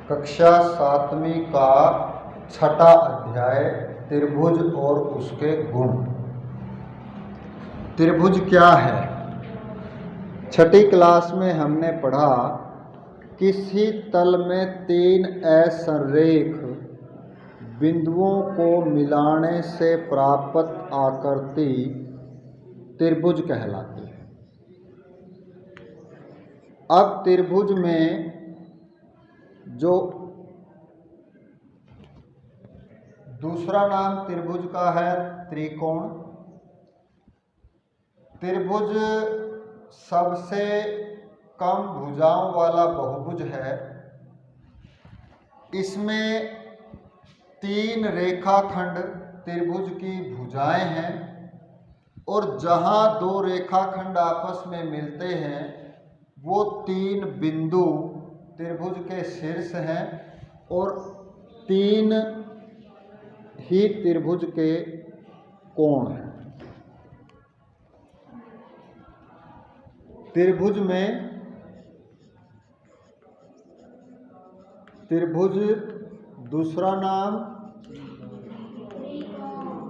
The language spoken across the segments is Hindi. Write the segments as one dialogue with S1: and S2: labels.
S1: कक्षा 7वीं का छठा अध्याय त्रिभुज और उसके गुण। त्रिभुज क्या है? छठी क्लास में हमने पढ़ा किसी तल में 3 असंरेख बिंदुओं को मिलाने से प्राप्त आकृति त्रिभुज कहलाती है। अब त्रिभुज में जो दूसरा नाम त्रिभुज का है त्रिकोण। त्रिभुज सबसे कम भुजाओं वाला बहुभुज है। इसमें 3 रेखाखंड त्रिभुज की भुजाएं हैं और जहां 2 रेखाखंड आपस में मिलते हैं वो 3 बिंदु त्रिभुज के शीर्ष हैं और 3 ही त्रिभुज के कोण हैं। त्रिभुज में त्रिभुज दूसरा नाम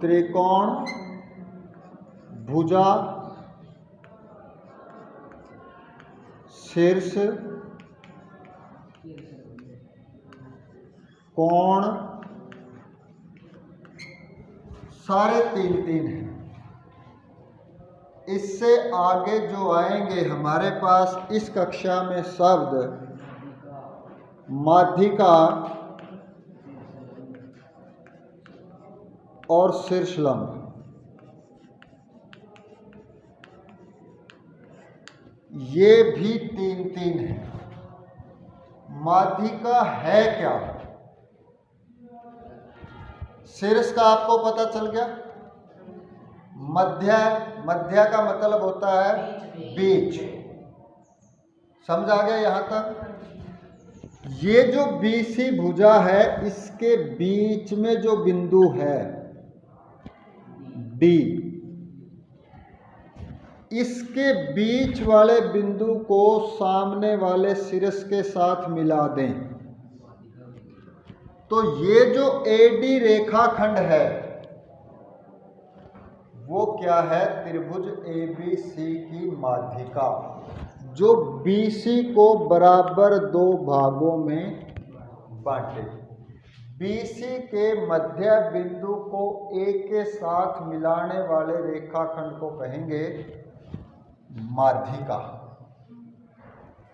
S1: त्रिकोण, भुजा, शीर्ष, कोण, सारे 3 हैं। इससे आगे जो आएंगे हमारे पास इस कक्षा में शब्द माध्यिका और शीर्षलंब, ये भी 3 हैं। माध्यिका है क्या? शीर्ष का आपको पता चल गया। मध्य का मतलब होता है बीच। समझ आ गया यहां तक? ये जो बीसी भुजा है इसके बीच में जो बिंदु है डी, इसके बीच वाले बिंदु को सामने वाले शीर्ष के साथ मिला दें तो ये जो एडी रेखाखंड है वो क्या है? त्रिभुज एबीसी की माध्यिका, जो बीसी को बराबर 2 भागों में बांटे। बीसी के मध्य बिंदु को ए के साथ मिलाने वाले रेखाखंड को कहेंगे माध्यिका।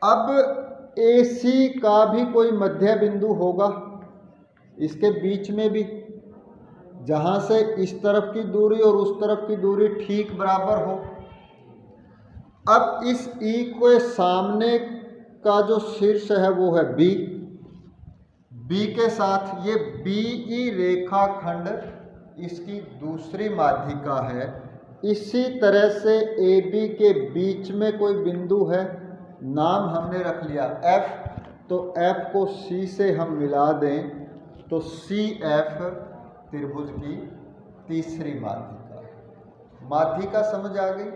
S1: अब एसी का भी कोई मध्य बिंदु होगा इसके बीच में भी, जहां से इस तरफ की दूरी और उस तरफ की दूरी ठीक बराबर हो। अब इस ई के सामने का जो शीर्ष है वो है बी। बी के साथ ये बीई रेखाखंड इसकी दूसरी माध्यिका है। इसी तरह से ए बी के बीच में कोई बिंदु है, नाम हमने रख लिया एफ, तो एफ को सी से हम मिला दें तो सी एफ त्रिभुज की तीसरी माध्यिका है। माध्यिका समझ आ गई?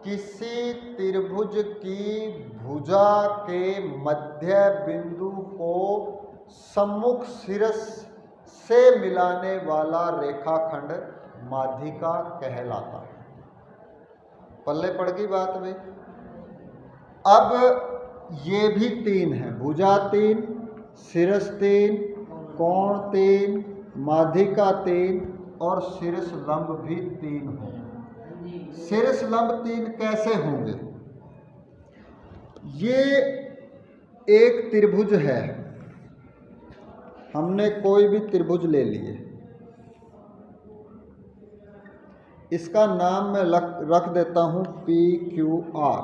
S1: किसी त्रिभुज की भुजा के मध्य बिंदु को सम्मुख शीर्ष से मिलाने वाला रेखाखंड माध्यिका कहलाता है। पल्ले पड़ गई बात में। अब ये भी 3 है, भुजा 3, शीर्ष 3, कोण 3, माध्यिका 3 और शीर्ष लंब भी 3 होंगे। शीर्ष लंब 3 कैसे होंगे? ये एक त्रिभुज है। हमने कोई भी त्रिभुज ले लिए, इसका नाम मैं रख देता हूं PQR।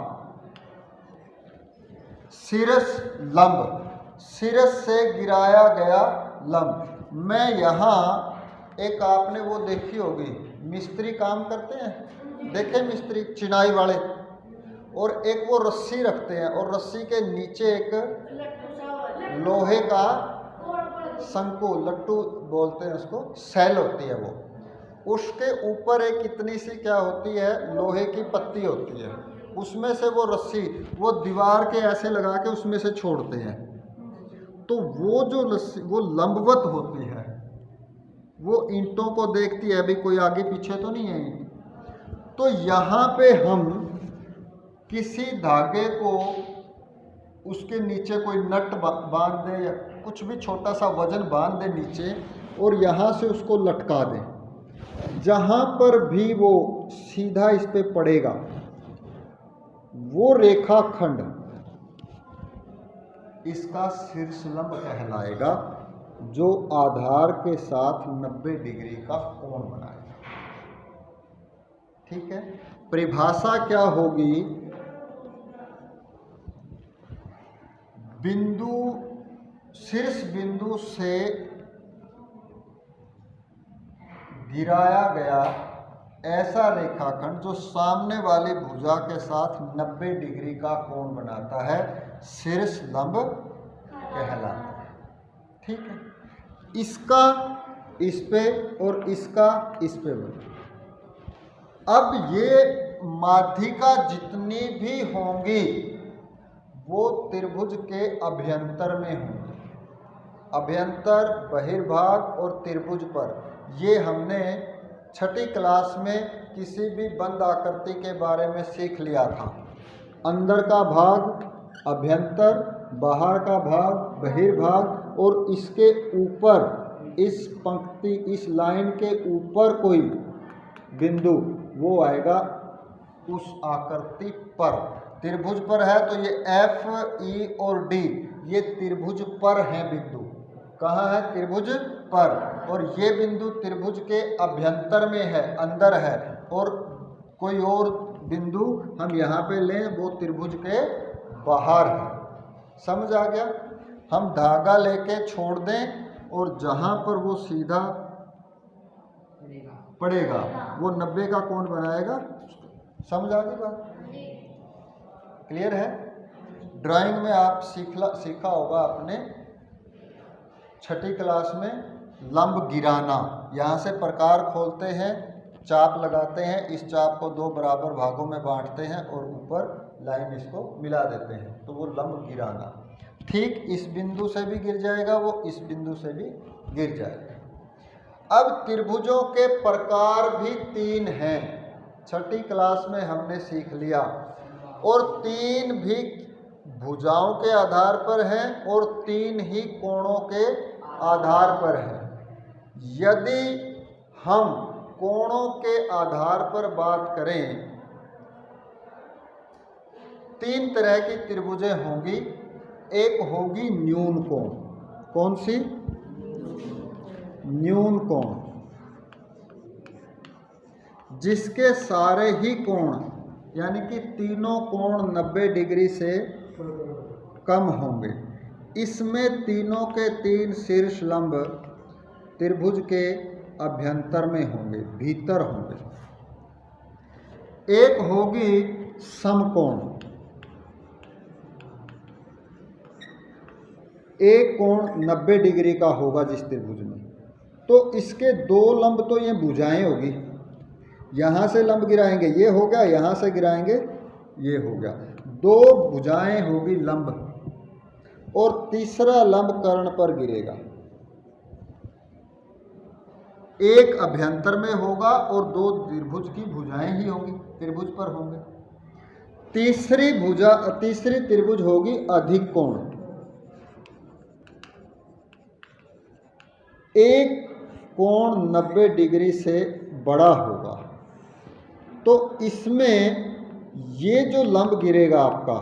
S1: शीर्ष लंब, शीर्ष से गिराया गया लंब। मैं यहाँ एक, आपने वो देखी होगी, मिस्त्री काम करते हैं, देखे मिस्त्री चिनाई वाले, और एक वो रस्सी रखते हैं और रस्सी के नीचे एक लोहे का शंकु, लट्टू बोलते हैं उसको, सैल होती है वो, उसके ऊपर एक इतनी सी क्या होती है, लोहे की पत्ती होती है, उसमें से वो रस्सी वो दीवार के ऐसे लगा के उसमें से छोड़ते हैं। तो वो लंबवत होती है, वो ईंटों को देखती है, अभी कोई आगे पीछे तो नहीं है ईंट। तो यहाँ पे हम किसी धागे को उसके नीचे कोई नट बांध दे या कुछ भी छोटा सा वजन बांध दे नीचे और यहाँ से उसको लटका दें, जहाँ पर भी वो सीधा इस पे पड़ेगा वो रेखाखंड इसका शीर्षलंब कहलाएगा, जो आधार के साथ 90 डिग्री का कोण बनाएगा। ठीक है, परिभाषा क्या होगी? बिंदु शीर्ष बिंदु से गिराया गया ऐसा रेखाखंड जो सामने वाली भुजा के साथ 90 डिग्री का कोण बनाता है, शीर्षलंब कहलाता है। ठीक है, इसका इस पे और इसका इस पे बना। अब ये माध्यिका जितनी भी होंगी वो त्रिभुज के अभ्यंतर में होंगी, अभ्यंतर, बहिर्भाग और त्रिभुज पर। ये हमने छठी क्लास में किसी भी बंद आकृति के बारे में सीख लिया था। अंदर का भाग अभ्यंतर, बाहर का भाग बहिर्भाग, और इसके ऊपर इस पंक्ति, इस लाइन के ऊपर कोई बिंदु वो आएगा उस आकृति पर। त्रिभुज पर है तो ये F, E और D ये त्रिभुज पर हैं बिंदु। कहाँ है? त्रिभुज पर। और ये बिंदु त्रिभुज के अभ्यंतर में है, अंदर है, और कोई और बिंदु हम यहाँ पे लें वो त्रिभुज के बाहर है। समझ आ गया? हम धागा लेके छोड़ दें और जहाँ पर वो सीधा पड़ेगा वो 90 का कोण बनाएगा। समझ आ गई बात? क्लियर है? ड्राइंग में आप सीखा होगा आपने छठी क्लास में, लंब गिराना। यहाँ से प्रकार खोलते हैं, चाप लगाते हैं, इस चाप को 2 बराबर भागों में बांटते हैं और ऊपर लाइन इसको मिला देते हैं, तो वो लंब गिराना। ठीक इस बिंदु से भी गिर जाएगा, वो इस बिंदु से भी गिर जाएगा। अब त्रिभुजों के प्रकार भी 3 हैं, छठी क्लास में हमने सीख लिया, और 3 भी भुजाओं के आधार पर हैं और 3 ही कोणों के आधार पर हैं। यदि हम कोणों के आधार पर बात करें, 3 तरह की त्रिभुजें होंगी। एक होगी न्यून कोण। कौन सी? न्यून कोण, जिसके सारे ही कोण यानी कि तीनों कोण 90 डिग्री से कम होंगे। इसमें तीनों के 3 शीर्षलंब त्रिभुज के अभ्यंतर में होंगे, भीतर होंगे। एक होगी समकोण। एक कोण 90 डिग्री का होगा जिस त्रिभुज में, तो इसके 2 लंब तो ये भुजाएं होगी। यहाँ से लंब गिराएंगे ये हो गया, यहाँ से गिराएंगे ये हो गया, 2 भुजाएं होगी लंब, और तीसरा लंब कर्ण पर गिरेगा। एक अभ्यंतर में होगा और 2 त्रिभुज की भुजाएं ही होंगी, त्रिभुज पर होंगे। तीसरी त्रिभुज होगी अधिक कोण। एक कोण 90 डिग्री से बड़ा होगा, तो इसमें ये जो लंब गिरेगा आपका,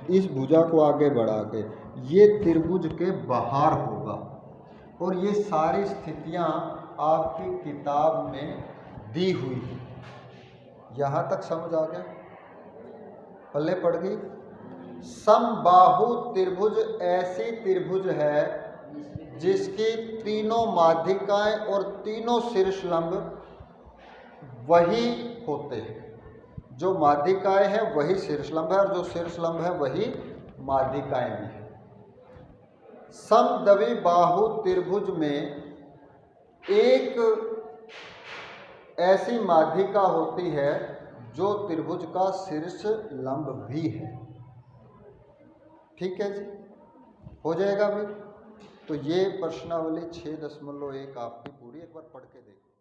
S1: इस भुजा को आगे बढ़ा के, ये त्रिभुज के बाहर होगा। और ये सारी स्थितियां आपकी किताब में दी हुई है। यहाँ तक समझ आ गया? पल्ले पड़ गई? समबाहु त्रिभुज ऐसी त्रिभुज है जिसकी तीनों माध्यिकाएं और तीनों शीर्षलंब वही होते हैं। जो माध्यिकाएं हैं वही शीर्षलंब है, और जो शीर्षलंब है वही माध्यिकाएं भी हैं। समद्वि बाहु त्रिभुज में एक ऐसी माध्यिका होती है जो त्रिभुज का शीर्ष लंब भी है। ठीक है जी? हो जाएगा भाई। तो ये प्रश्नावली 6.1 आपकी पूरी एक बार पढ़ के देखो।